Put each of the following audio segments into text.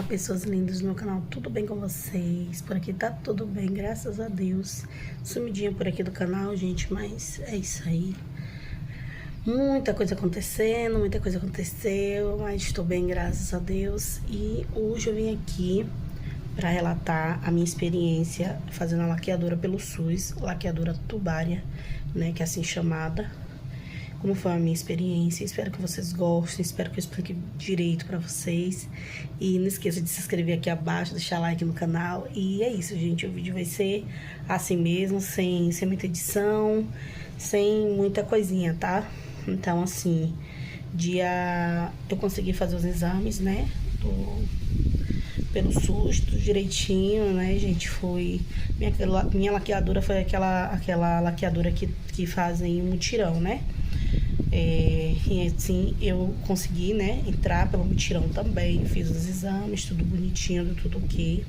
Olá, pessoas lindas do meu canal, tudo bem com vocês? Por aqui tá tudo bem, graças a Deus. Sumidinha por aqui do canal, gente, mas é isso aí. Muita coisa acontecendo, muita coisa aconteceu, mas estou bem, graças a Deus. E hoje eu vim aqui para relatar a minha experiência fazendo a laqueadura pelo SUS, laqueadura tubária, né, que é assim chamada. Como foi a minha experiência, espero que vocês gostem, espero que eu explique direito pra vocês. E não esqueça de se inscrever aqui abaixo, deixar like no canal. E é isso, gente, o vídeo vai ser assim mesmo, sem muita edição, sem muita coisinha, tá? Então, assim, eu consegui fazer os exames, né, pelo SUS, tudo direitinho, né, gente? Foi... Minha laqueadura foi aquela laqueadora que fazem mutirão, né? E assim eu consegui, né, entrar pelo mutirão também, fiz os exames, tudo bonitinho, tudo ok.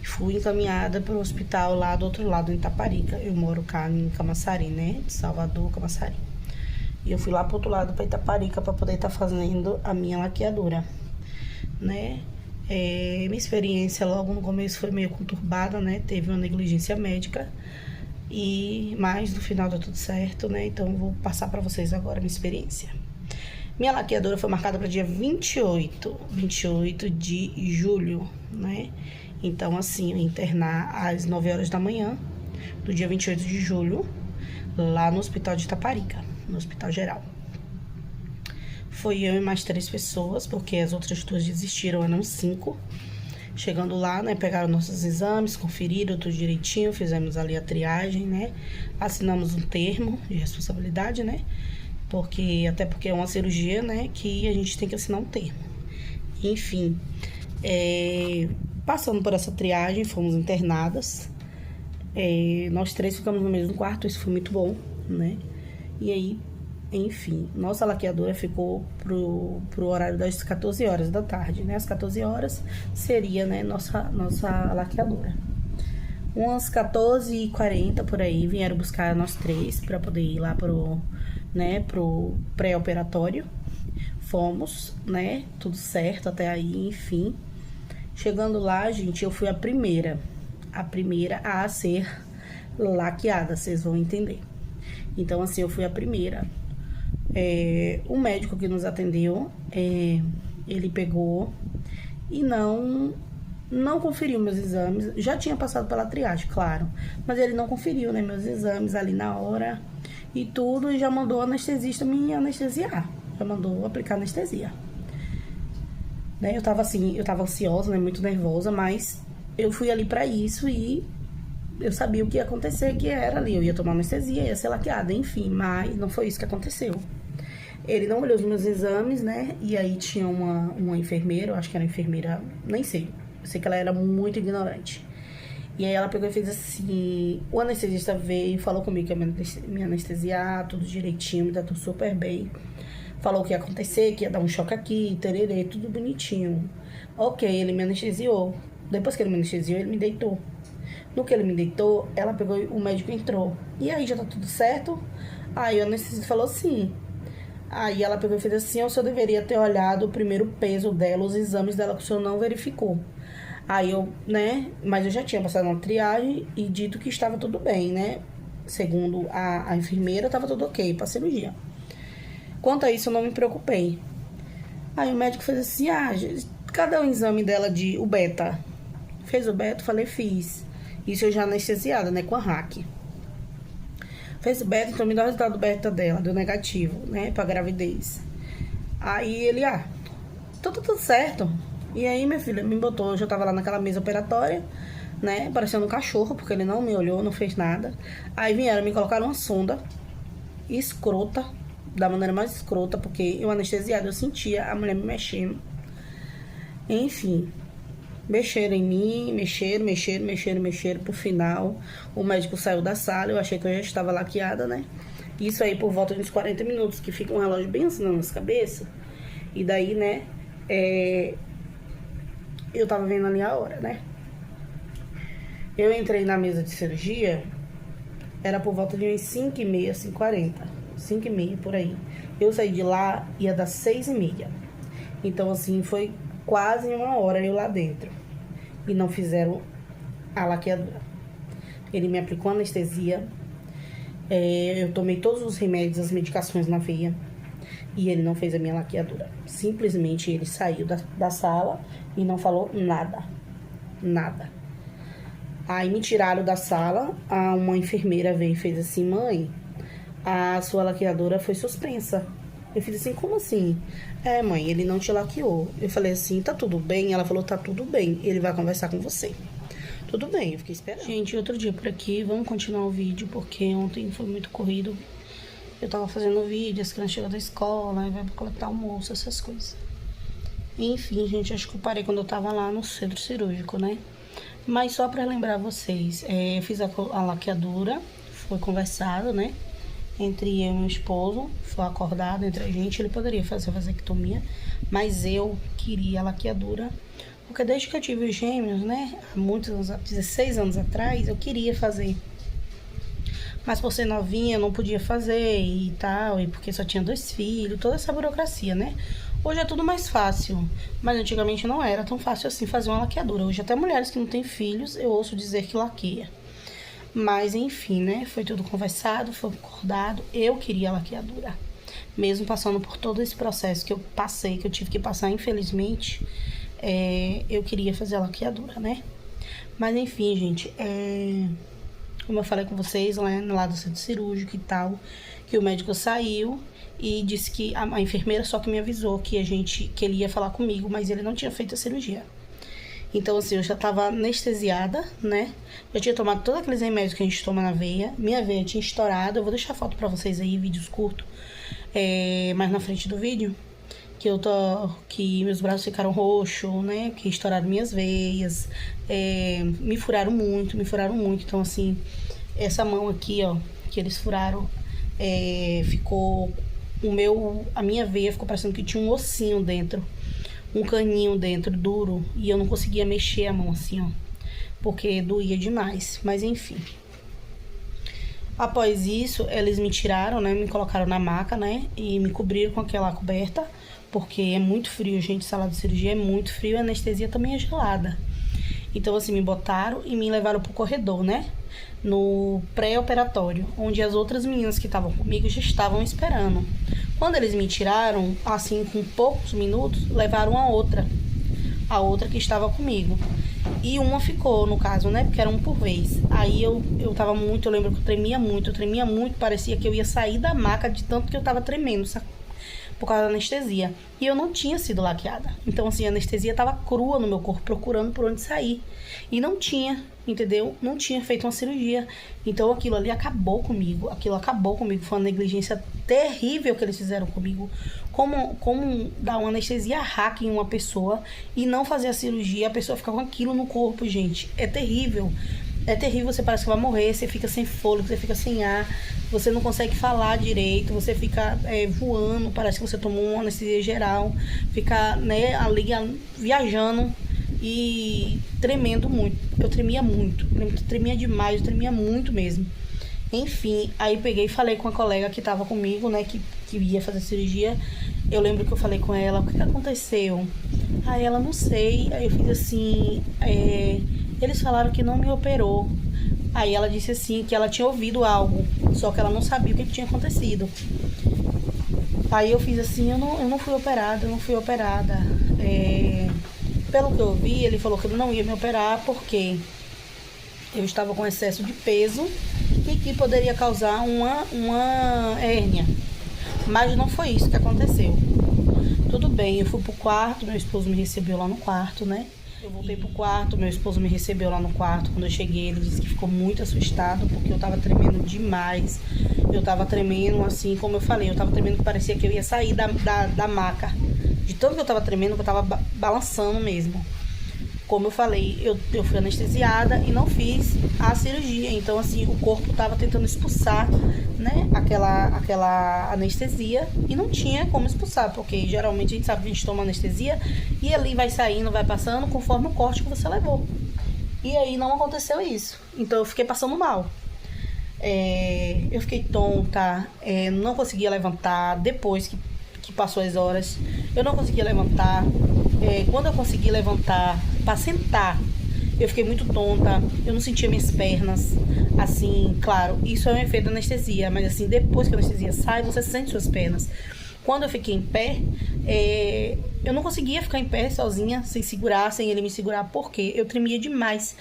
Fui encaminhada para o hospital lá do outro lado, em Itaparica. Eu moro cá em Camaçari, né, de Salvador, Camaçari. E eu fui lá pro outro lado, para Itaparica, para poder estar fazendo a minha laqueadura, né. Minha experiência logo no começo foi meio conturbada, né, teve uma negligência médica. Mas no final deu tudo certo, né? Então eu vou passar pra vocês agora a minha experiência. Minha laqueadura foi marcada para dia 28 de julho, né? Então assim, eu ia internar às 9 horas da manhã do dia 28 de julho, lá no hospital de Itaparica, no hospital geral. Foi eu e mais 3 pessoas, porque as outras 2 desistiram, eram 5. Chegando lá, né, pegaram nossos exames, conferiram tudo direitinho, fizemos ali a triagem, né, assinamos um termo de responsabilidade, né, até porque é uma cirurgia, né, que a gente tem que assinar um termo. Enfim, passando por essa triagem, fomos internadas, nós 3 ficamos no mesmo quarto, isso foi muito bom, né, e aí, enfim, nossa laqueadora ficou pro horário das 14 horas da tarde, né? Às 14 horas seria, né, nossa laqueadora. Umas 14h40 por aí, vieram buscar nós 3 para poder ir lá pro pré-operatório. Fomos, né? Tudo certo até aí, enfim. Chegando lá, gente, eu fui a primeira a ser laqueada, vocês vão entender. Então, assim, eu fui a primeira. O médico que nos atendeu, ele pegou e não conferiu meus exames. Já tinha passado pela triagem, claro, mas ele não conferiu, né, meus exames ali na hora e tudo, e já mandou o anestesista me anestesiar, já mandou aplicar anestesia, né? Eu tava ansiosa, né, muito nervosa, mas eu fui ali pra isso e eu sabia o que ia acontecer, que era ali, eu ia tomar anestesia, ia ser laqueada, enfim, mas não foi isso que aconteceu. Ele não olhou os meus exames, né, e aí tinha uma enfermeira, eu acho que era enfermeira, nem sei, eu sei que ela era muito ignorante. E aí ela pegou e fez assim, o anestesista veio, falou comigo que ia me anestesiar, tudo direitinho, me tratou super bem. Falou o que ia acontecer, que ia dar um choque aqui, tererê, tudo bonitinho. Ok, ele me anestesiou. Depois que ele me anestesiou, ele me deitou. No que ele me deitou, ela pegou e o médico entrou. E aí, já tá tudo certo? Aí o anestesista falou sim. Aí ela pegou e fez assim, o senhor deveria ter olhado o primeiro peso dela, os exames dela que o senhor não verificou. Aí eu, né, mas eu já tinha passado uma triagem e dito que estava tudo bem, né? Segundo a enfermeira, estava tudo ok pra cirurgia. Quanto a isso, eu não me preocupei. Aí o médico fez assim, cadê o exame dela o beta? Fez o beta? Falei, fiz. Isso eu já anestesiada, né, com a hack. Fez beta, então me dá o resultado do beta dela, deu negativo, né, pra gravidez. Aí ele, tudo certo. E aí, minha filha, me botou, eu já tava lá naquela mesa operatória, né, parecendo um cachorro, porque ele não me olhou, não fez nada. Aí vieram, me colocaram uma sonda escrota, da maneira mais escrota, porque eu anestesiada, eu sentia a mulher me mexendo. Enfim... Mexeram em mim, mexeram. Por final, o médico saiu da sala, eu achei que eu já estava laqueada, né? Isso aí por volta de uns 40 minutos, que fica um relógio bem assim na nossa cabeça. E daí, né, eu tava vendo ali a hora, né? Eu entrei na mesa de cirurgia, era por volta de uns 5h30, 5h40, 5h30 por aí. Eu saí de lá, ia dar 6h30. Então, assim, foi quase 1 hora eu lá dentro. E não fizeram a laqueadura. Ele me aplicou anestesia. Eu tomei todos os remédios, as medicações na veia. E ele não fez a minha laqueadura. Simplesmente ele saiu da sala e não falou nada. Nada. Aí me tiraram da sala. Uma enfermeira veio e fez assim: mãe, a sua laqueadora foi suspensa. Eu fiz assim: como assim? Mãe, ele não te laqueou. Eu falei assim: tá tudo bem? Ela falou: tá tudo bem, ele vai conversar com você. Tudo bem, eu fiquei esperando. Gente, outro dia por aqui, vamos continuar o vídeo, porque ontem foi muito corrido. Eu tava fazendo vídeo, as crianças chegam da escola, aí vai coletar almoço, essas coisas. Enfim, gente, acho que eu parei quando eu tava lá no centro cirúrgico, né? Mas só pra lembrar vocês, eu fiz a laqueadura, foi conversado, né? Entre eu e meu esposo, foi acordado entre a gente. Ele poderia fazer a vasectomia, mas eu queria a laqueadura, porque desde que eu tive os gêmeos, né? Há muitos anos, 16 anos atrás, eu queria fazer. Mas por ser novinha, eu não podia fazer e tal, e porque só tinha 2 filhos, toda essa burocracia, né? Hoje é tudo mais fácil, mas antigamente não era tão fácil assim fazer uma laqueadura. Hoje até mulheres que não têm filhos, eu ouço dizer que laqueia. Mas enfim, né? Foi tudo conversado, foi acordado. Eu queria a laqueadura. Mesmo passando por todo esse processo que eu passei, que eu tive que passar, infelizmente, eu queria fazer a laqueadura, né? Mas enfim, gente, como eu falei com vocês lá do centro cirúrgico e tal, que o médico saiu e disse que a enfermeira só que me avisou que ele ia falar comigo, mas ele não tinha feito a cirurgia. Então, assim, eu já tava anestesiada, né? Eu tinha tomado todos aqueles remédios que a gente toma na veia. Minha veia tinha estourado. Eu vou deixar foto pra vocês aí, vídeos curtos, mais na frente do vídeo. Que meus braços ficaram roxos, né? Que estouraram minhas veias. Me furaram muito. Então, assim, essa mão aqui, ó, que eles furaram, ficou... A minha veia ficou parecendo que tinha um ossinho dentro. Um caninho dentro, duro. E eu não conseguia mexer a mão assim, ó. Porque doía demais. Mas, enfim. Após isso, eles me tiraram, né? Me colocaram na maca, né? E me cobriram com aquela coberta. Porque é muito frio, gente. Sala de cirurgia é muito frio. A anestesia também é gelada. Então, assim, me botaram e me levaram pro corredor, né? No pré-operatório. Onde as outras meninas que estavam comigo já estavam esperando. Quando eles me tiraram, assim, com poucos minutos, levaram a outra que estava comigo. E uma ficou, no caso, né? Porque era um por vez. Aí eu lembro que eu tremia muito, parecia que eu ia sair da maca de tanto que eu tava tremendo, sabe? Por causa da anestesia. E eu não tinha sido laqueada. Então, assim, a anestesia tava crua no meu corpo, procurando por onde sair. E não tinha, entendeu? Não tinha feito uma cirurgia. Então, aquilo ali acabou comigo. Foi uma negligência terrível que eles fizeram comigo. Como dar uma anestesia hack em uma pessoa e não fazer a cirurgia, a pessoa ficar com aquilo no corpo, gente. É terrível. É terrível, você parece que vai morrer, você fica sem fôlego, você fica sem ar, você não consegue falar direito, você fica voando, parece que você tomou uma anestesia geral, fica, né, ali viajando e tremendo muito. Eu tremia muito, tremia demais, eu tremia muito mesmo. Enfim, aí peguei e falei com a colega que tava comigo, né, que ia fazer a cirurgia. Eu lembro que eu falei com ela: o que aconteceu? Aí ela: não sei. Aí eu fiz assim: eles falaram que não me operou. Aí ela disse assim, que ela tinha ouvido algo, só que ela não sabia o que tinha acontecido. Aí eu fiz assim: eu não fui operada. Pelo que eu vi, ele falou que ele não ia me operar porque eu estava com excesso de peso e que poderia causar uma hérnia. Mas não foi isso que aconteceu. Tudo bem, eu fui pro quarto, meu esposo me recebeu lá no quarto, né? Eu voltei pro quarto, meu esposo me recebeu lá no quarto. Quando eu cheguei, ele disse que ficou muito assustado, porque eu tava tremendo demais. Eu tava tremendo, assim, como eu falei, eu tava tremendo que parecia que eu ia sair da maca. De tanto que eu tava tremendo, que eu tava balançando mesmo. Como eu falei, eu fui anestesiada e não fiz a cirurgia. Então, assim, o corpo tava tentando expulsar, né, aquela anestesia e não tinha como expulsar, porque geralmente a gente sabe que a gente toma anestesia e ali vai saindo, vai passando conforme o corte que você levou. E aí não aconteceu isso. Então eu fiquei passando mal. Eu fiquei tonta, não conseguia levantar. Depois que passou as horas, eu não conseguia levantar. Quando eu consegui levantar para sentar, eu fiquei muito tonta, eu não sentia minhas pernas, assim, claro, isso é um efeito da anestesia, mas assim, depois que a anestesia sai, você sente suas pernas. Quando eu fiquei em pé, eu não conseguia ficar em pé sozinha, sem segurar, sem ele me segurar, porque eu tremia demais.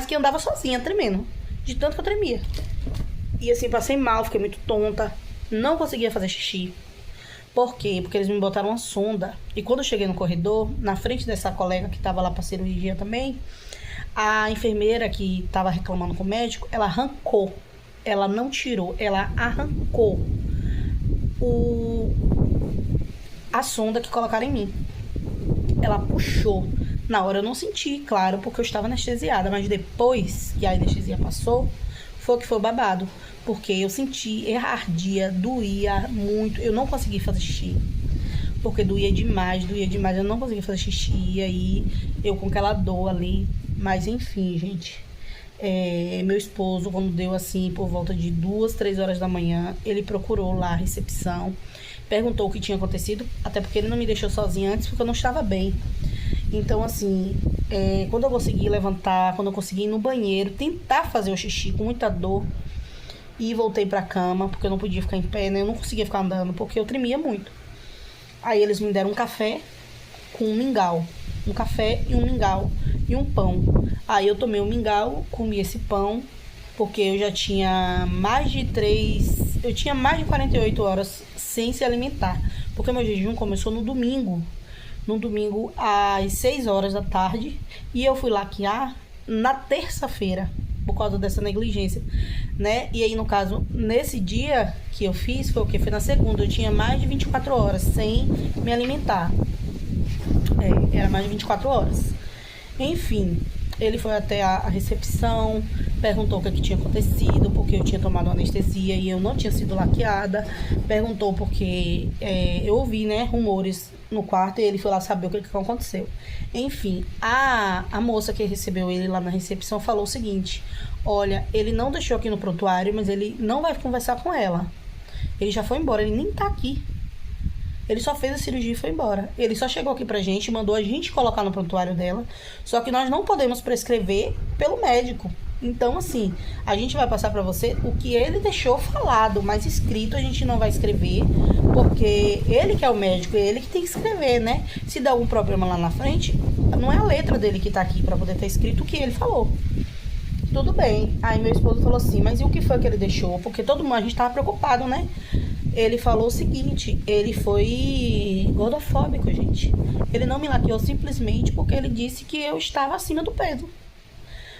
Que eu andava sozinha, tremendo, de tanto que eu tremia. E assim, passei mal, fiquei muito tonta, não conseguia fazer xixi. Por quê? Porque eles me botaram uma sonda. E quando eu cheguei no corredor, na frente dessa colega que estava lá para cirurgia também, a enfermeira que estava reclamando com o médico, ela arrancou. Ela não tirou, ela arrancou a sonda que colocaram em mim. Ela puxou. Na hora eu não senti, claro, porque eu estava anestesiada. Mas depois que a anestesia passou, foi o babado. Porque eu senti, ardia, doía muito. Eu não consegui fazer xixi. Porque doía demais. Eu não conseguia fazer xixi. E aí, eu com aquela dor ali. Mas enfim, gente. Meu esposo, quando deu assim, por volta de 2, 3 horas da manhã, ele procurou lá a recepção. Perguntou o que tinha acontecido. Até porque ele não me deixou sozinha antes, porque eu não estava bem. Então, assim, quando eu consegui levantar, quando eu consegui ir no banheiro, tentar fazer o xixi com muita dor, e voltei pra cama, porque eu não podia ficar em pé, né? Eu não conseguia ficar andando, porque eu tremia muito. Aí eles me deram um café com um mingau. Um café e um mingau e um pão. Aí eu tomei o mingau, comi esse pão, porque eu já tinha mais de 48 horas sem se alimentar. Porque meu jejum começou no domingo. No domingo, às 6 horas da tarde. E eu fui laquear na terça-feira, por causa dessa negligência, né? E aí, no caso, nesse dia que eu fiz, foi o quê? Foi na segunda. Eu tinha mais de 24 horas sem me alimentar. Era mais de 24 horas. Enfim, ele foi até a recepção, perguntou o que tinha acontecido, porque eu tinha tomado anestesia e eu não tinha sido laqueada. Perguntou porque eu ouvi, né, rumores no quarto, e ele foi lá saber o que aconteceu. Enfim, a moça que recebeu ele lá na recepção falou o seguinte: olha, ele não deixou aqui no prontuário, mas ele não vai conversar com ela. Ele já foi embora, ele nem tá aqui. Ele só fez a cirurgia e foi embora. Ele só chegou aqui pra gente, mandou a gente colocar no prontuário dela. Só que nós não podemos prescrever pelo médico. Então, assim, a gente vai passar pra você o que ele deixou falado, mas escrito a gente não vai escrever, porque ele que é o médico, é ele que tem que escrever, né? Se der algum problema lá na frente, não é a letra dele que tá aqui pra poder estar escrito o que ele falou. Tudo bem. Aí meu esposo falou assim, mas e o que foi que ele deixou? Porque todo mundo, a gente tava preocupado, né? Ele falou o seguinte: ele foi gordofóbico, gente. Ele não me laqueou simplesmente porque ele disse que eu estava acima do peso.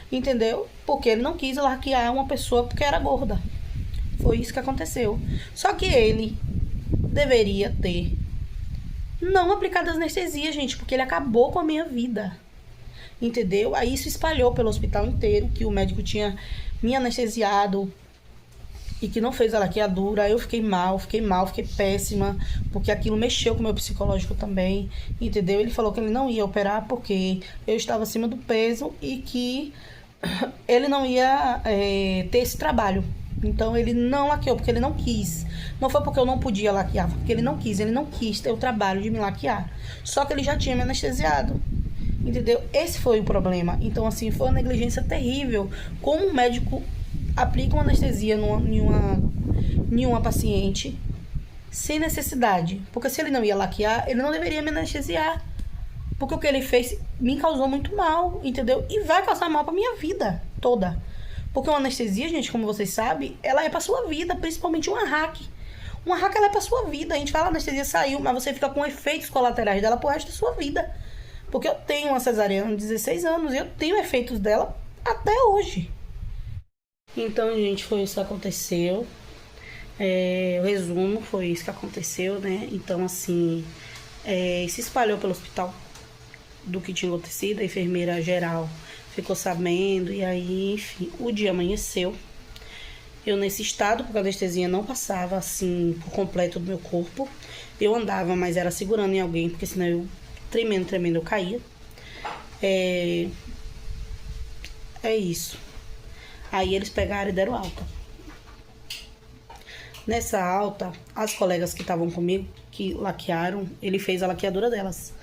Entendeu? Porque ele não quis laquear uma pessoa porque era gorda. Foi isso que aconteceu. Só que ele deveria ter não aplicado anestesia, gente, porque ele acabou com a minha vida. Entendeu? Aí isso espalhou pelo hospital inteiro, que o médico tinha me anestesiado e que não fez a laqueadura. Eu fiquei mal, fiquei péssima, porque aquilo mexeu com o meu psicológico também, entendeu? Ele falou que ele não ia operar porque eu estava acima do peso e que ele não ia ter esse trabalho. Então ele não laqueou, porque ele não quis. Não foi porque eu não podia laquear, foi porque ele não quis ter o trabalho de me laquear. Só que ele já tinha me anestesiado, entendeu? Esse foi o problema. Então, assim, foi uma negligência terrível. Como um médico aplica uma anestesia em uma paciente sem necessidade? Porque se ele não ia laquear, ele não deveria me anestesiar. Porque o que ele fez me causou muito mal, entendeu? E vai causar mal pra minha vida toda. Porque uma anestesia, gente, como vocês sabem, ela é pra sua vida, principalmente uma hack. Uma hack, ela é pra sua vida. A gente fala, a anestesia saiu, mas você fica com efeitos colaterais dela pro resto da sua vida. Porque eu tenho uma cesariana de 16 anos e eu tenho efeitos dela até hoje. Então, gente, foi isso que aconteceu. O resumo foi isso que aconteceu, né? Então, assim, se espalhou pelo hospital do que tinha acontecido. A enfermeira geral ficou sabendo. E aí, enfim, o dia amanheceu. Eu nesse estado, porque a anestesia não passava, assim, por completo do meu corpo. Eu andava, mas era segurando em alguém, porque senão eu, tremendo, eu caía. É isso. Aí eles pegaram e deram alta. Nessa alta, as colegas que estavam comigo, que laquearam, ele fez a laqueadura delas.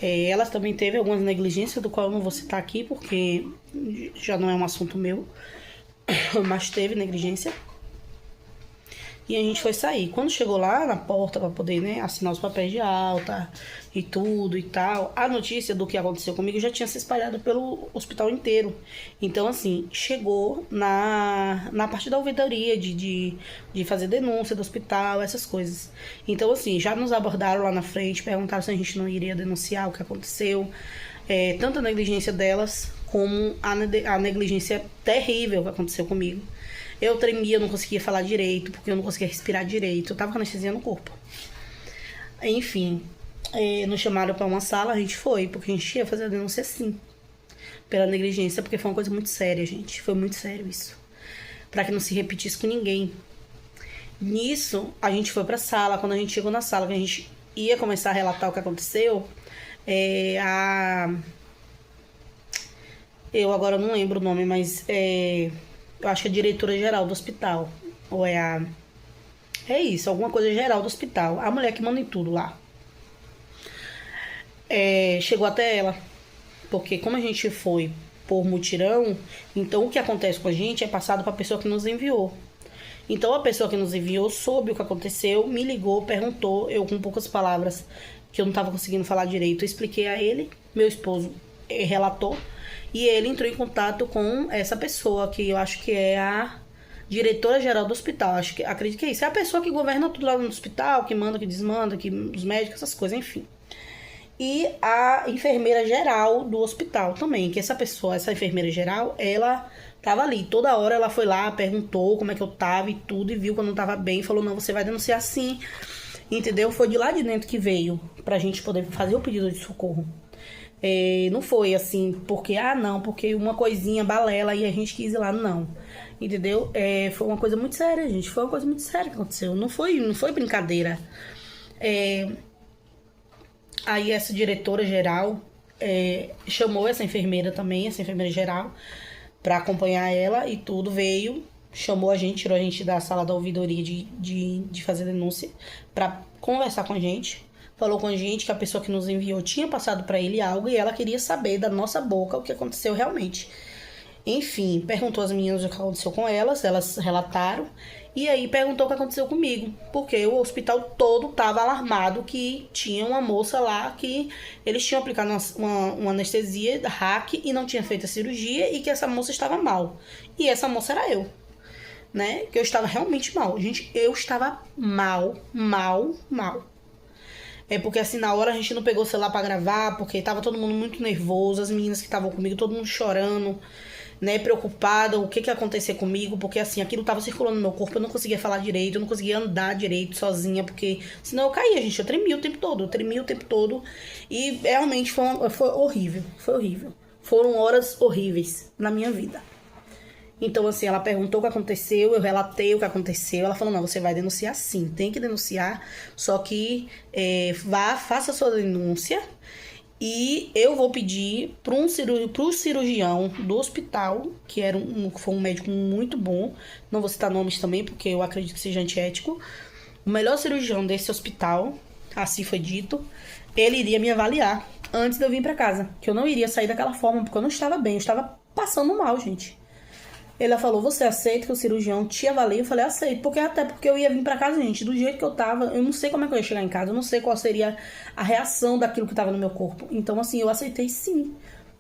Ela também teve algumas negligências, do qual eu não vou citar aqui, porque já não é um assunto meu, mas teve negligência. E a gente foi sair. Quando chegou lá na porta pra poder, né, assinar os papéis de alta e tudo e tal, a notícia do que aconteceu comigo já tinha se espalhado pelo hospital inteiro. Então, assim, chegou na parte da ouvidoria de fazer denúncia do hospital, essas coisas. Então, assim, já nos abordaram lá na frente, perguntaram se a gente não iria denunciar o que aconteceu. Tanto a negligência delas, como a negligência terrível que aconteceu comigo. Eu tremia, eu não conseguia falar direito, porque eu não conseguia respirar direito. Eu tava com anestesia no corpo. Enfim, nos chamaram pra uma sala, a gente foi, porque a gente ia fazer a denúncia sim. Pela negligência, porque foi uma coisa muito séria, gente. Foi muito sério isso. Pra que não se repetisse com ninguém. Nisso, a gente foi pra sala. Quando a gente chegou na sala, que a gente ia começar a relatar o que aconteceu, eu agora não lembro o nome, mas eu acho que é a diretora-geral do hospital. Ou é isso, alguma coisa geral do hospital. A mulher que manda em tudo lá. Chegou até ela. Porque como a gente foi por mutirão, então o que acontece com a gente é passado para a pessoa que nos enviou. Então a pessoa que nos enviou soube o que aconteceu, me ligou, perguntou, eu com poucas palavras, que eu não estava conseguindo falar direito, eu expliquei a ele, meu esposo relatou, e ele entrou em contato com essa pessoa, que eu acho que é a diretora-geral do hospital, acredito que é isso. É a pessoa que governa tudo lá no hospital, que manda, que desmanda, que os médicos, essas coisas, enfim. E a enfermeira geral do hospital também, que essa enfermeira geral, ela tava ali. Toda hora ela foi lá, perguntou como é que eu tava e tudo, e viu que eu não tava bem, falou, não, você vai denunciar sim, entendeu? Foi de lá de dentro que veio pra gente poder fazer o pedido de socorro. Não foi assim, porque uma coisinha balela e a gente quis ir lá, não. Entendeu? Foi uma coisa muito séria, gente. Foi uma coisa muito séria que aconteceu. Não foi brincadeira. Aí essa diretora-geral chamou essa enfermeira também, essa enfermeira geral, pra acompanhar ela e tudo, veio, chamou a gente, tirou a gente da sala da ouvidoria de fazer denúncia, pra conversar com a gente. Falou com a gente que a pessoa que nos enviou tinha passado pra ele algo e ela queria saber da nossa boca o que aconteceu realmente. Enfim, perguntou às meninas o que aconteceu com elas relataram. E aí perguntou o que aconteceu comigo, porque o hospital todo estava alarmado que tinha uma moça lá que eles tinham aplicado uma anestesia, hack, e não tinha feito a cirurgia e que essa moça estava mal. E essa moça era eu, né? Que eu estava realmente mal. Gente, eu estava mal. Porque assim, na hora a gente não pegou o celular pra gravar, porque tava todo mundo muito nervoso, as meninas que estavam comigo, todo mundo chorando, né, preocupada, o que ia acontecer comigo, porque assim, aquilo tava circulando no meu corpo, eu não conseguia falar direito, eu não conseguia andar direito sozinha, porque senão eu caía, gente, eu tremia o tempo todo, e realmente foi horrível, foram horas horríveis na minha vida. Então, assim, ela perguntou o que aconteceu, eu relatei o que aconteceu. Ela falou, não, você vai denunciar sim, tem que denunciar, só que faça a sua denúncia e eu vou pedir pro cirurgião do hospital, que foi um médico muito bom, não vou citar nomes também, porque eu acredito que seja antiético, o melhor cirurgião desse hospital, assim foi dito, ele iria me avaliar antes de eu vir pra casa, que eu não iria sair daquela forma, porque eu não estava bem, eu estava passando mal, gente. Ela falou, você aceita que o cirurgião te avalie? Eu falei, aceito, porque eu ia vir pra casa, gente, do jeito que eu tava, eu não sei como é que eu ia chegar em casa, eu não sei qual seria a reação daquilo que tava no meu corpo. Então, assim, eu aceitei sim.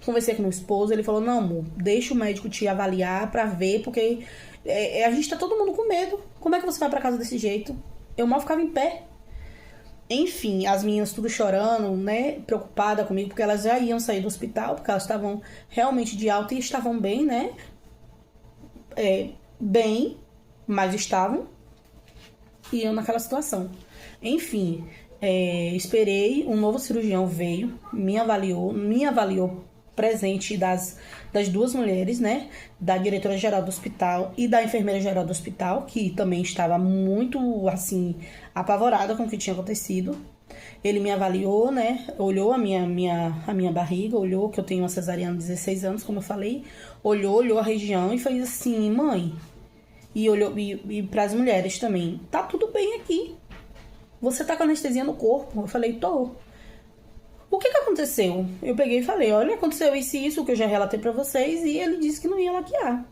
Conversei com meu esposo, ele falou, não, amor, deixa o médico te avaliar pra ver, porque a gente tá todo mundo com medo. Como é que você vai pra casa desse jeito? Eu mal ficava em pé. Enfim, as meninas tudo chorando, né, preocupada comigo, porque elas já iam sair do hospital, porque elas estavam realmente de alta e estavam bem, né, bem, mas estavam, e eu naquela situação. Enfim, esperei, um novo cirurgião veio, me avaliou presente das duas mulheres, né, da diretora-geral do hospital e da enfermeira-geral do hospital, que também estava muito, assim, apavorada com o que tinha acontecido. Ele me avaliou, né, olhou a minha barriga, olhou que eu tenho uma cesariana de 16 anos, como eu falei, olhou a região e fez assim, mãe, e olhou e para as mulheres também, tá tudo bem aqui, você tá com anestesia no corpo? Eu falei, tô. O que aconteceu? aconteceu? Eu peguei e falei, olha, aconteceu isso e isso, que eu já relatei pra vocês, e ele disse que não ia laquear.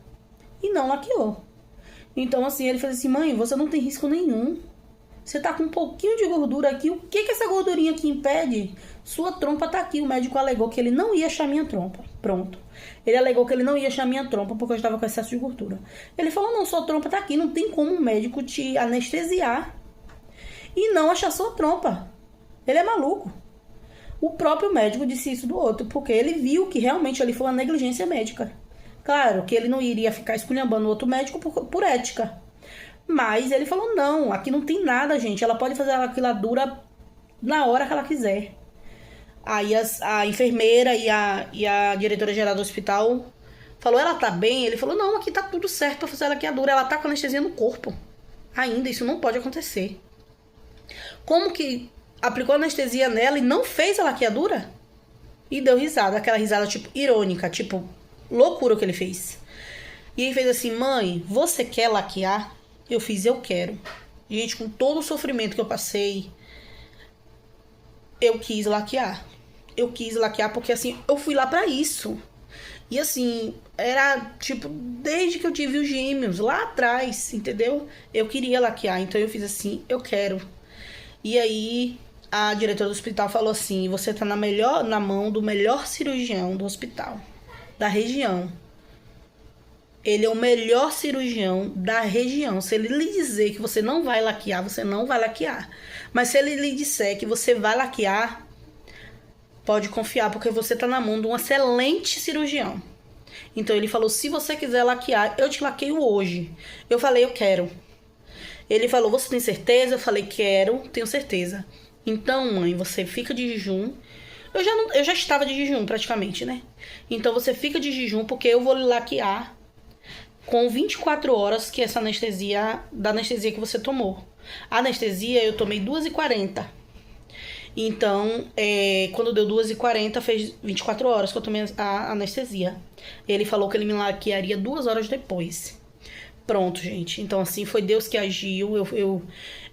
E não laqueou. Então, assim, ele falou assim, mãe, você não tem risco nenhum. Você tá com um pouquinho de gordura aqui, o que que essa gordurinha aqui impede? Sua trompa tá aqui. O médico alegou que ele não ia achar minha trompa. Pronto. Ele alegou que ele não ia achar minha trompa porque eu estava com excesso de gordura. Ele falou, não, sua trompa tá aqui, não tem como um médico te anestesiar e não achar sua trompa. Ele é maluco. O próprio médico disse isso do outro, porque ele viu que realmente ali foi uma negligência médica. Claro que ele não iria ficar esculhambando o outro médico por ética. Mas ele falou, não, aqui não tem nada, gente. Ela pode fazer a laquiladura na hora que ela quiser. Aí a enfermeira e a diretora-geral do hospital falou, ela tá bem? Ele falou, não, aqui tá tudo certo pra fazer a laqueadura. Ela tá com anestesia no corpo. Ainda, isso não pode acontecer. Como que aplicou anestesia nela e não fez a laqueadura? E deu risada, aquela risada tipo irônica, tipo loucura o que ele fez. E ele fez assim, mãe, você quer laquear? Eu fiz, eu quero. Gente, com todo o sofrimento que eu passei, eu quis laquear. Eu quis laquear porque, assim, eu fui lá pra isso. E, assim, era, tipo, desde que eu tive os gêmeos, lá atrás, entendeu? Eu queria laquear, então eu fiz assim, eu quero. E aí, a diretora do hospital falou assim, você tá na mão do melhor cirurgião do hospital, da região. Ele é o melhor cirurgião da região. Se ele lhe dizer que você não vai laquear, você não vai laquear. Mas se ele lhe disser que você vai laquear, pode confiar, porque você está na mão de um excelente cirurgião. Então ele falou, se você quiser laquear, eu te laqueio hoje. Eu falei, eu quero. Ele falou, você tem certeza? Eu falei, quero, tenho certeza. Então, mãe, você fica de jejum. Eu já estava de jejum praticamente, né? Então você fica de jejum porque eu vou lhe laquear com 24 horas que essa anestesia, da anestesia que você tomou. A anestesia eu tomei 2h40. Então, quando deu 2h40, fez 24 horas que eu tomei a anestesia. Ele falou que ele me laquearia 2 horas depois. Pronto, gente. Então, assim, foi Deus que agiu.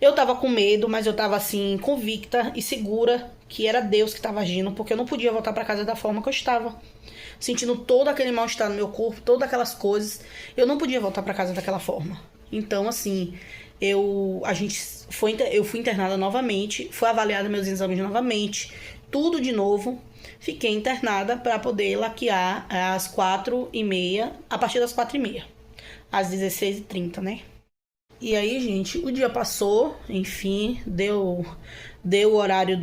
Eu tava com medo, mas eu tava, assim, convicta e segura que era Deus que tava agindo, porque eu não podia voltar pra casa da forma que eu estava. Sentindo todo aquele mal-estar no meu corpo, todas aquelas coisas. Eu não podia voltar pra casa daquela forma. Então, assim, eu fui internada novamente, fui avaliada meus exames novamente, tudo de novo. Fiquei internada pra poder laquear às 4h30, a partir das 4h30. Às 16h30, né? E aí, gente, o dia passou, enfim, deu o horário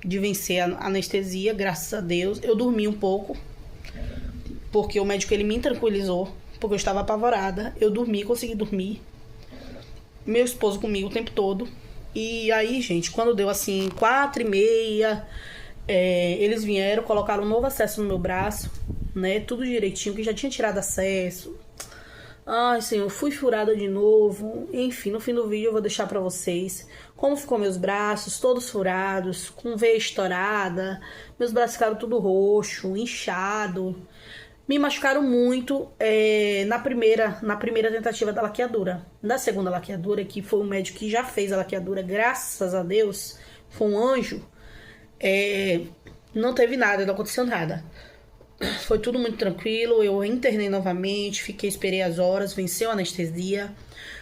de vencer a anestesia, graças a Deus. Eu dormi um pouco, porque o médico ele me tranquilizou, porque eu estava apavorada. Eu dormi, consegui dormir. Meu esposo comigo o tempo todo. E aí, gente, quando deu assim 4h30, eles vieram, colocaram um novo acesso no meu braço, né? Tudo direitinho, que já tinha tirado acesso. Ai, Senhor, fui furada de novo. Enfim, no fim do vídeo eu vou deixar pra vocês como ficou meus braços, todos furados, com veia estourada. Meus braços ficaram tudo roxo, inchado. Me machucaram muito na primeira tentativa da laqueadura. Na segunda laqueadura, que foi um médico que já fez a laqueadura, graças a Deus, foi um anjo, não teve nada, não aconteceu nada. Foi tudo muito tranquilo, eu internei novamente, esperei as horas, venceu a anestesia.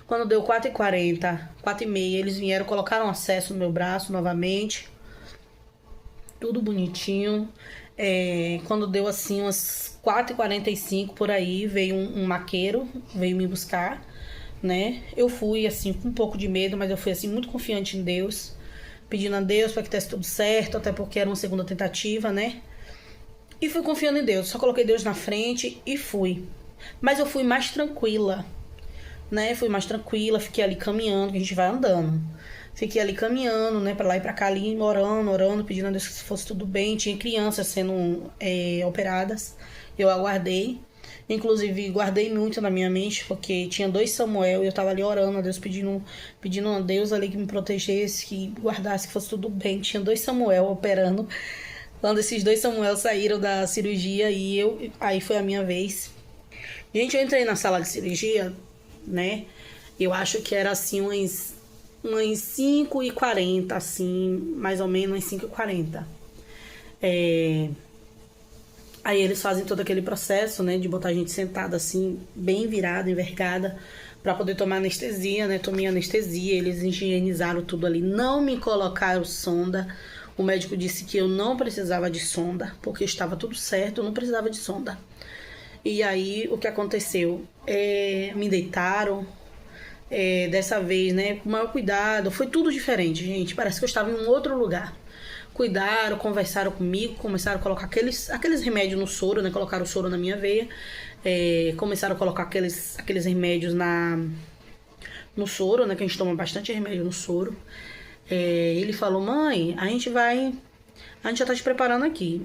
Quando deu 4h40, 4h30, eles vieram, colocaram acesso no meu braço novamente. Tudo bonitinho. Quando deu assim umas 4h45 por aí, veio um maqueiro, veio me buscar, né? Eu fui assim com um pouco de medo, mas eu fui assim muito confiante em Deus, pedindo a Deus para que desse tudo certo, até porque era uma segunda tentativa, né? E fui confiando em Deus, só coloquei Deus na frente e fui. Mas eu fui mais tranquila, né? Fui mais tranquila, fiquei ali caminhando, que a gente vai andando. Fiquei ali caminhando, né, pra lá e pra cá, ali, orando, pedindo a Deus que fosse tudo bem. Tinha crianças sendo operadas, eu aguardei. Inclusive, guardei muito na minha mente, porque tinha 2 Samuel e eu tava ali orando a Deus, pedindo a Deus ali que me protegesse, que guardasse, que fosse tudo bem. Tinha 2 Samuel operando. Quando esses 2 Samuel saíram da cirurgia, aí foi a minha vez. Gente, eu entrei na sala de cirurgia, né? Eu acho que era assim umas 5h40, assim, mais ou menos umas 5h40. Aí eles fazem todo aquele processo, né, de botar a gente sentada assim, bem virada, envergada, pra poder tomar anestesia, né? Tomei anestesia, eles higienizaram tudo ali, não me colocaram sonda. O médico disse que eu não precisava de sonda, porque estava tudo certo, eu não precisava de sonda. E aí, o que aconteceu? Me deitaram, dessa vez, né, com maior cuidado, foi tudo diferente, gente, parece que eu estava em um outro lugar. Cuidaram, conversaram comigo, começaram a colocar aqueles remédios no soro, né? Colocaram o soro na minha veia. Começaram a colocar aqueles remédios no soro, né? Que a gente toma bastante remédio no soro. Ele falou, mãe, a gente já tá te preparando aqui.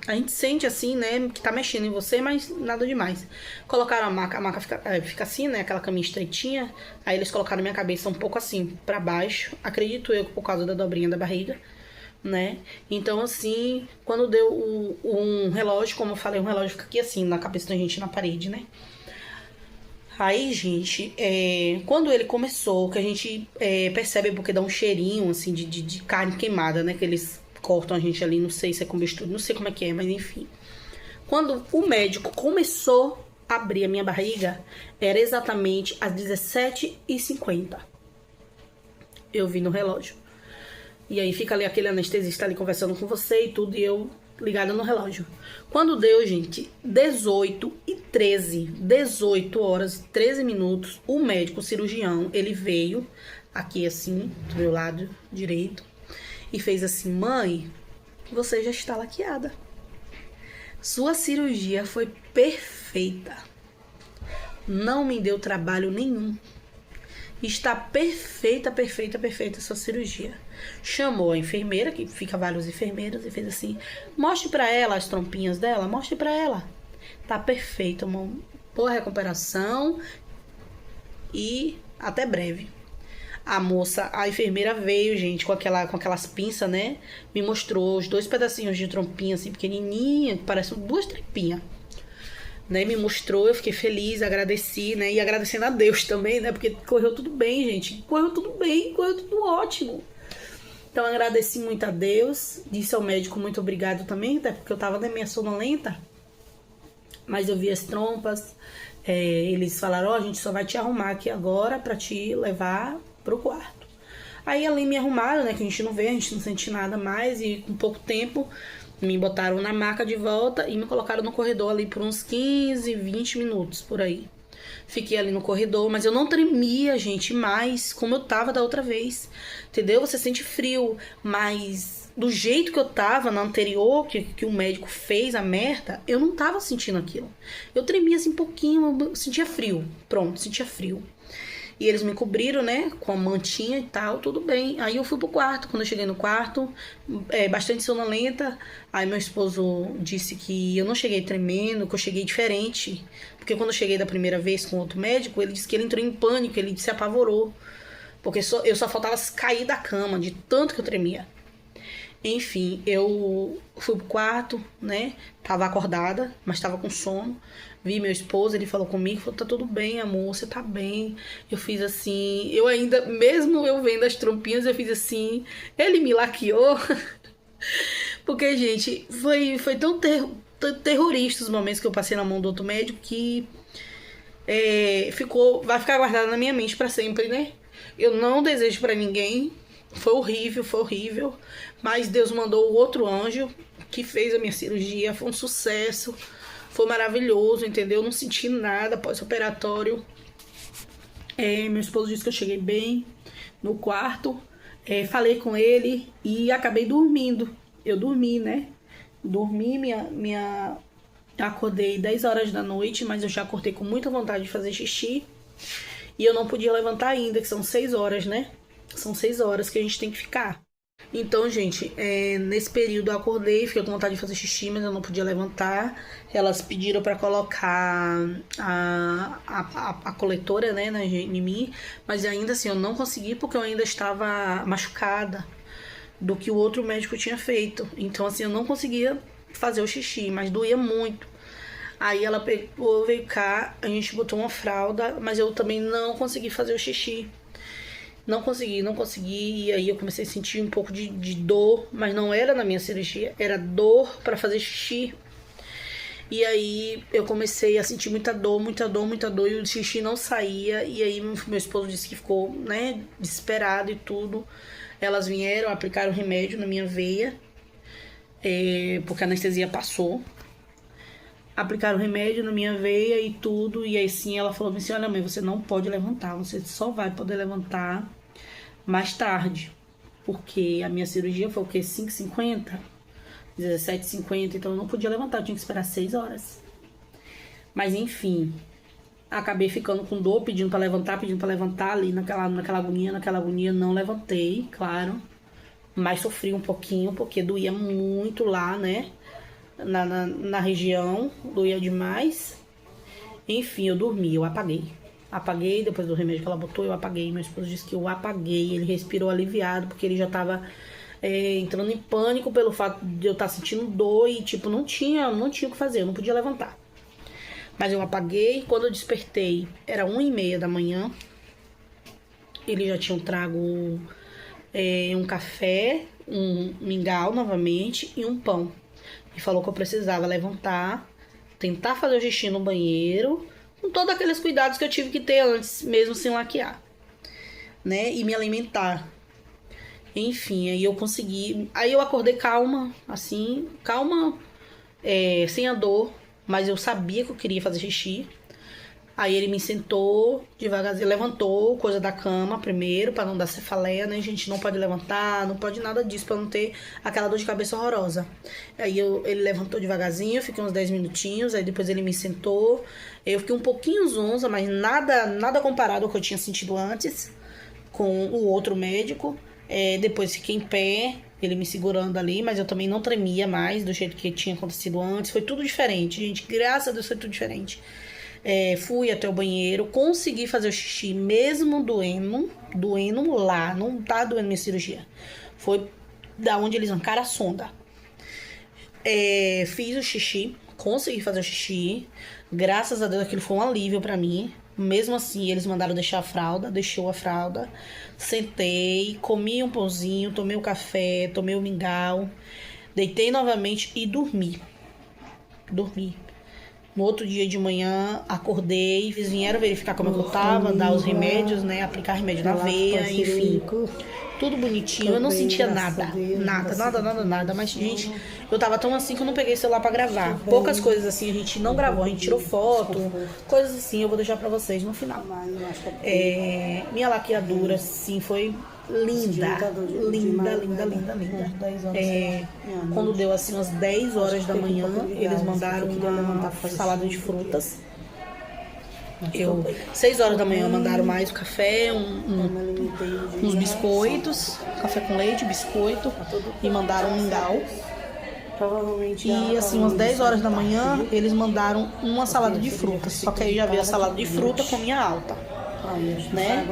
A gente sente assim, né, que tá mexendo em você, mas nada demais. Colocaram a maca fica assim, né, aquela caminha estreitinha. Aí eles colocaram minha cabeça um pouco assim, pra baixo. Acredito eu, por causa da dobrinha da barriga, né? Então, assim, quando deu um relógio, como eu falei, um relógio fica aqui assim, na cabeça da gente, na parede, né? Aí, gente, quando ele começou, que a gente percebe porque dá um cheirinho, assim, de carne queimada, né? Que eles cortam a gente ali, não sei se é com bisturi, não sei como é que é, mas enfim. Quando o médico começou a abrir a minha barriga, era exatamente às 17h50. Eu vi no relógio. E aí fica ali aquele anestesista ali conversando com você e tudo, e eu ligada no relógio. Quando deu, gente, 18h13, 18 horas e 13 minutos, o médico, o cirurgião, ele veio aqui assim, do meu lado direito, e fez assim, mãe, você já está laqueada. Sua cirurgia foi perfeita. Não me deu trabalho nenhum. Está perfeita a sua cirurgia. Chamou a enfermeira, que fica vários enfermeiros, e fez assim, mostre pra ela as trompinhas dela, mostre pra ela. Tá perfeito, uma boa recuperação e até breve. A enfermeira veio, gente, com aquelas pinças, né? Me mostrou os 2 pedacinhos de trompinha, assim, pequenininha, que parecem 2 trepinhas. Né, me mostrou, eu fiquei feliz, agradeci, né, e agradecendo a Deus também, né, porque correu tudo bem, gente, correu tudo bem, correu tudo ótimo. Então agradeci muito a Deus, disse ao médico muito obrigado também, até porque eu tava meio sonolenta, mas eu vi as trompas, eles falaram, a gente só vai te arrumar aqui agora pra te levar pro quarto. Aí ali me arrumaram, né, que a gente não vê, a gente não sente nada mais, e com pouco tempo me botaram na maca de volta e me colocaram no corredor ali por uns 15, 20 minutos, por aí. Fiquei ali no corredor, mas eu não tremia, gente, mais como eu tava da outra vez. Entendeu? Você sente frio, mas do jeito que eu tava na anterior, que o médico fez a merda, eu não tava sentindo aquilo. Eu tremia assim um pouquinho, eu sentia frio. Pronto, sentia frio. E eles me cobriram, né, com a mantinha e tal, tudo bem. Aí eu fui pro quarto. Quando eu cheguei no quarto, bastante sonolenta. Aí meu esposo disse que eu não cheguei tremendo, que eu cheguei diferente. Porque quando eu cheguei da primeira vez com outro médico, ele disse que ele entrou em pânico, ele se apavorou. Porque eu só faltava cair da cama, de tanto que eu tremia. Enfim, eu fui pro quarto, né? Tava acordada, mas tava com sono. Vi meu esposo, ele falou comigo, falou, tá tudo bem, amor, você tá bem. Eu fiz assim, eu ainda, mesmo eu vendo as trompinhas, eu fiz assim, ele me laqueou. Porque, gente, foi tão terrorista os momentos que eu passei na mão do outro médico que vai ficar guardado na minha mente pra sempre, né? Eu não desejo pra ninguém. Foi horrível. Mas Deus mandou o outro anjo que fez a minha cirurgia. Foi um sucesso. Foi maravilhoso, entendeu? Não senti nada pós-operatório. Meu esposo disse que eu cheguei bem no quarto. Falei com ele e acabei dormindo. Eu dormi, né? Dormi, acordei 10 horas da noite, mas eu já acordei com muita vontade de fazer xixi. E eu não podia levantar ainda, que são 6 horas, né? São 6 horas que a gente tem que ficar. Então, gente, nesse período eu acordei, fiquei com vontade de fazer xixi, mas eu não podia levantar. Elas pediram pra colocar a coletora, né, em mim, mas ainda assim eu não consegui porque eu ainda estava machucada do que o outro médico tinha feito. Então, assim, eu não conseguia fazer o xixi, mas doía muito. Aí ela pegou, veio cá, a gente botou uma fralda, mas eu também não consegui fazer o xixi. Não consegui, e aí eu comecei a sentir um pouco de dor, mas não era na minha cirurgia, era dor para fazer xixi. E aí eu comecei a sentir muita dor, e o xixi não saía, e aí meu esposo disse que ficou, né, desesperado e tudo. Elas vieram, aplicaram remédio na minha veia, porque a anestesia passou. Aplicaram remédio na minha veia e tudo, e aí sim ela falou assim, olha mãe, você não pode levantar, você só vai poder levantar mais tarde, porque a minha cirurgia foi o quê? 5h50, 17h50, então eu não podia levantar, eu tinha que esperar 6 horas. Mas enfim, acabei ficando com dor, pedindo pra levantar ali naquela agonia, não levantei, claro, mas sofri um pouquinho, porque doía muito lá, né? Na região, doía demais. Enfim, eu dormi, eu apaguei depois do remédio que ela botou, eu apaguei. Meu esposo disse que eu apaguei, ele respirou aliviado, porque ele já tava entrando em pânico pelo fato de eu estar sentindo dor e tipo, não tinha o que fazer, eu não podia levantar. Mas eu apaguei. Quando eu despertei, era 1h30 da manhã. Eles já tinham trago um café, um mingau novamente e um pão. E falou que eu precisava levantar, tentar fazer o xixi no banheiro, com todos aqueles cuidados que eu tive que ter antes, mesmo sem laquear, né? E me alimentar. Enfim, aí eu consegui. Aí eu acordei calma, assim, sem a dor, mas eu sabia que eu queria fazer xixi. Aí ele me sentou devagarzinho, levantou coisa da cama primeiro, pra não dar cefaleia, né? A gente não pode levantar, não pode nada disso, pra não ter aquela dor de cabeça horrorosa. Aí ele levantou devagarzinho, fiquei uns 10 minutinhos, aí depois ele me sentou. Eu fiquei um pouquinho zonza, mas nada comparado ao que eu tinha sentido antes com o outro médico. Depois fiquei em pé, ele me segurando ali, mas eu também não tremia mais do jeito que tinha acontecido antes. Foi tudo diferente, gente, graças a Deus foi tudo diferente. Fui até o banheiro, consegui fazer o xixi, mesmo doendo lá, não tá doendo minha cirurgia. Foi da onde eles arrancaram a sonda. Fiz o xixi, consegui fazer o xixi, graças a Deus aquilo foi um alívio pra mim. Mesmo assim, eles mandaram deixar a fralda, deixou a fralda, sentei, comi um pãozinho, tomei o café, tomei o mingau, deitei novamente e dormi. No outro dia de manhã, acordei, eles vieram verificar como é que eu tava, dar os remédios, né, aplicar remédio na veia, enfim, tudo bonitinho. Eu não sentia nada, mas, gente, eu tava tão assim que eu não peguei celular pra gravar. Poucas coisas assim a gente não gravou, a gente tirou foto, coisas assim, eu vou deixar pra vocês no final. Minha laqueadura, sim, foi linda. Quando deu assim umas 10 horas da manhã, eles mandaram uma salada de frutas. 6 horas da manhã mandaram mais o café, uns biscoitos, café com leite, biscoito, e mandaram um mingau. E assim, umas 10 horas da manhã, eles mandaram uma salada de frutas. Só que aí já veio a salada de fruta com minha alta, né?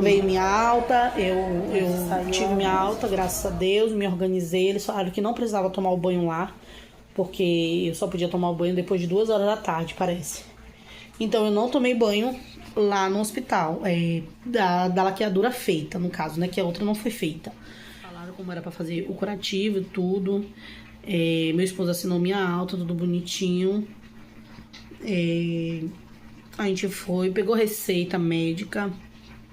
Veio minha alta, eu tive minha alta, graças a Deus, me organizei. Eles falaram que não precisava tomar o banho lá, porque eu só podia tomar o banho depois de 2 horas da tarde, parece. Então eu não tomei banho lá no hospital, da laqueadura feita, no caso, né? Que a outra não foi feita. Falaram como era pra fazer o curativo e tudo. Meu esposo assinou minha alta, tudo bonitinho. A gente foi, pegou receita médica,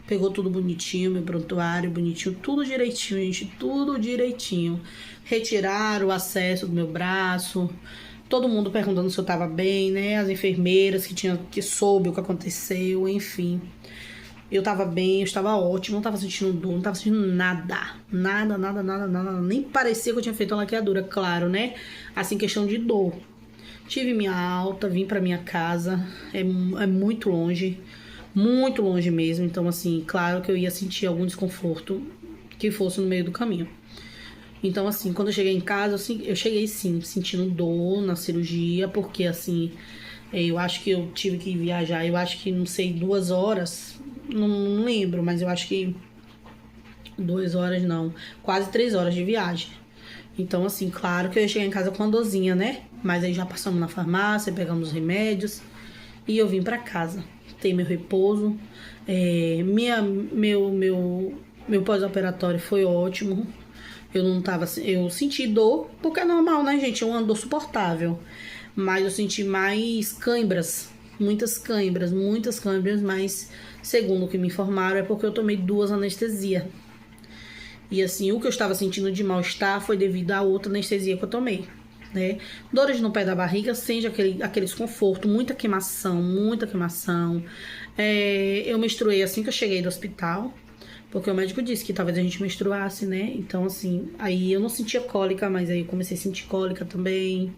pegou tudo bonitinho, meu prontuário bonitinho, tudo direitinho, gente, tudo direitinho. Retiraram o acesso do meu braço. Todo mundo perguntando se eu tava bem, né? As enfermeiras que soube o que aconteceu, enfim. Eu tava bem, eu estava ótimo, não tava sentindo dor, não tava sentindo nada. Nada. Nem parecia que eu tinha feito uma laqueadura, claro, né? Assim, questão de dor. Tive minha alta, vim pra minha casa, é muito longe mesmo. Então, assim, claro que eu ia sentir algum desconforto que fosse no meio do caminho. Então, assim, quando eu cheguei em casa, eu cheguei, sim, sentindo dor na cirurgia, porque, assim, eu acho que eu tive que viajar, eu acho que, não sei, 2 horas, não lembro, mas eu acho que 2 horas não, quase 3 horas de viagem. Então, assim, claro que eu ia chegar em casa com uma dorzinha, né? Mas aí já passamos na farmácia, pegamos os remédios, e eu vim pra casa. Tem meu repouso, meu pós-operatório foi ótimo. Eu senti dor, porque é normal, né, gente? É uma dor suportável. Mas eu senti mais cãibras, muitas cãibras, mas segundo o que me informaram, é porque eu tomei 2 anestesias. E assim, o que eu estava sentindo de mal-estar foi devido à outra anestesia que eu tomei, né? Dores no pé da barriga, sente aquele desconforto, muita queimação, muita queimação. Eu menstruei assim que eu cheguei do hospital, porque o médico disse que talvez a gente menstruasse, né? Então, assim, aí eu não sentia cólica, mas aí eu comecei a sentir cólica também.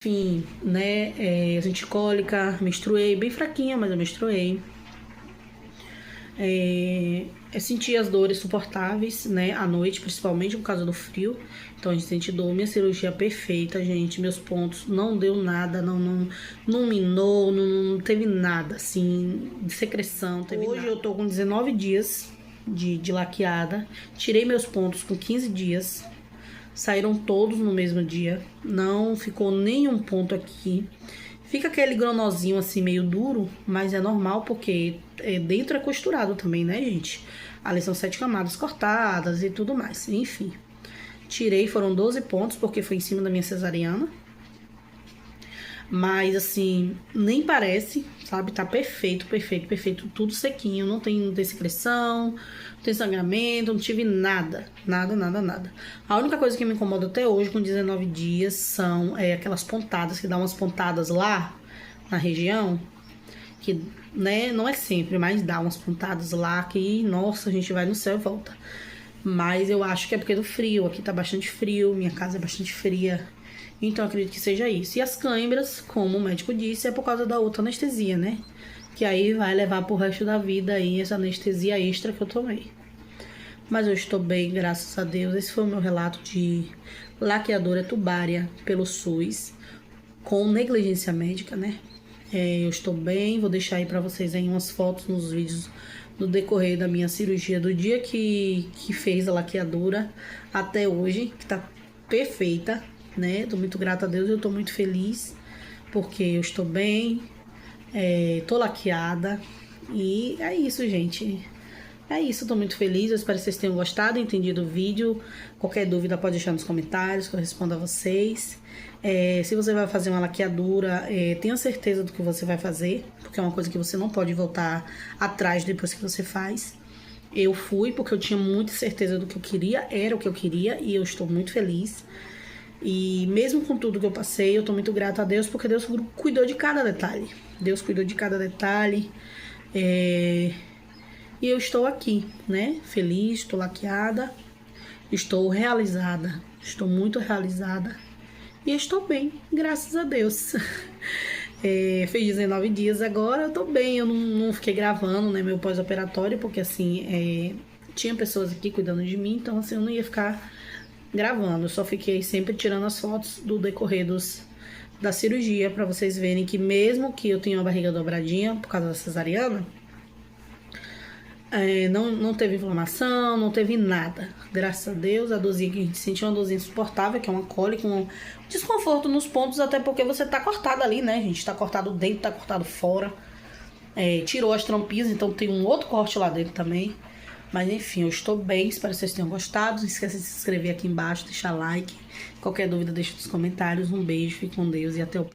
Enfim, né? Eu senti cólica, menstruei, bem fraquinha, mas eu menstruei. Eu senti as dores suportáveis, né? À noite, principalmente por causa do frio. Então a gente sente dor. Minha cirurgia perfeita, gente. Meus pontos não deu nada, não minou, não teve nada, assim, de secreção. Hoje eu tô com 19 dias de laqueada. Tirei meus pontos com 15 dias. Saíram todos no mesmo dia. Não ficou nenhum ponto aqui. Fica aquele gronozinho assim meio duro, mas é normal porque dentro é costurado também, né, gente? Ali são 7 camadas cortadas e tudo mais. Enfim, tirei, foram 12 pontos porque foi em cima da minha cesariana. Mas assim, nem parece, sabe? Tá perfeito, tudo sequinho. Não tem secreção, não tem sangramento, não tive nada. A única coisa que me incomoda até hoje, com 19 dias, são aquelas pontadas, que dá umas pontadas lá na região. Que, né, não é sempre, mas dá umas pontadas lá que, nossa, a gente vai no céu e volta. Mas eu acho que é porque do frio. Aqui tá bastante frio, minha casa é bastante fria. Então, eu acredito que seja isso. E as câimbras, como o médico disse, é por causa da outra anestesia, né? Que aí vai levar pro resto da vida aí essa anestesia extra que eu tomei. Mas eu estou bem, graças a Deus. Esse foi o meu relato de laqueadura tubária pelo SUS, com negligência médica, né? Eu estou bem, vou deixar aí pra vocês aí umas fotos nos vídeos no decorrer da minha cirurgia, do dia que fez a laqueadura até hoje, que tá perfeita, né? Tô muito grata a Deus, eu tô muito feliz, porque eu estou bem, tô laqueada, e é isso, gente. É isso, tô muito feliz, eu espero que vocês tenham gostado, entendido o vídeo. Qualquer dúvida pode deixar nos comentários, que eu respondo a vocês. Se você vai fazer uma laqueadura, tenha certeza do que você vai fazer, porque é uma coisa que você não pode voltar atrás depois que você faz. Eu fui porque eu tinha muita certeza do que eu queria, era o que eu queria, e eu estou muito feliz. E mesmo com tudo que eu passei, eu tô muito grata a Deus, porque Deus cuidou de cada detalhe. Deus cuidou de cada detalhe. E eu estou aqui, né? Feliz, estou laqueada, estou realizada, estou muito realizada e estou bem, graças a Deus. Fez 19 dias agora, eu tô bem, eu não fiquei gravando, né, meu pós-operatório, porque assim, tinha pessoas aqui cuidando de mim, então assim, eu não ia ficar gravando, eu só fiquei sempre tirando as fotos do decorrer da cirurgia, pra vocês verem que mesmo que eu tenha a barriga dobradinha por causa da cesariana, não teve inflamação, não teve nada. Graças a Deus, a dorzinha que a gente sentiu é uma dorzinha insuportável, que é uma cólica, um desconforto nos pontos, até porque você tá cortado ali, né, gente? Tá cortado dentro, tá cortado fora. Tirou as trampinhas, então tem um outro corte lá dentro também. Mas enfim, eu estou bem, espero que vocês tenham gostado. Não esqueça de se inscrever aqui embaixo, deixar like. Qualquer dúvida, deixa nos comentários. Um beijo, fique com Deus e até o próximo.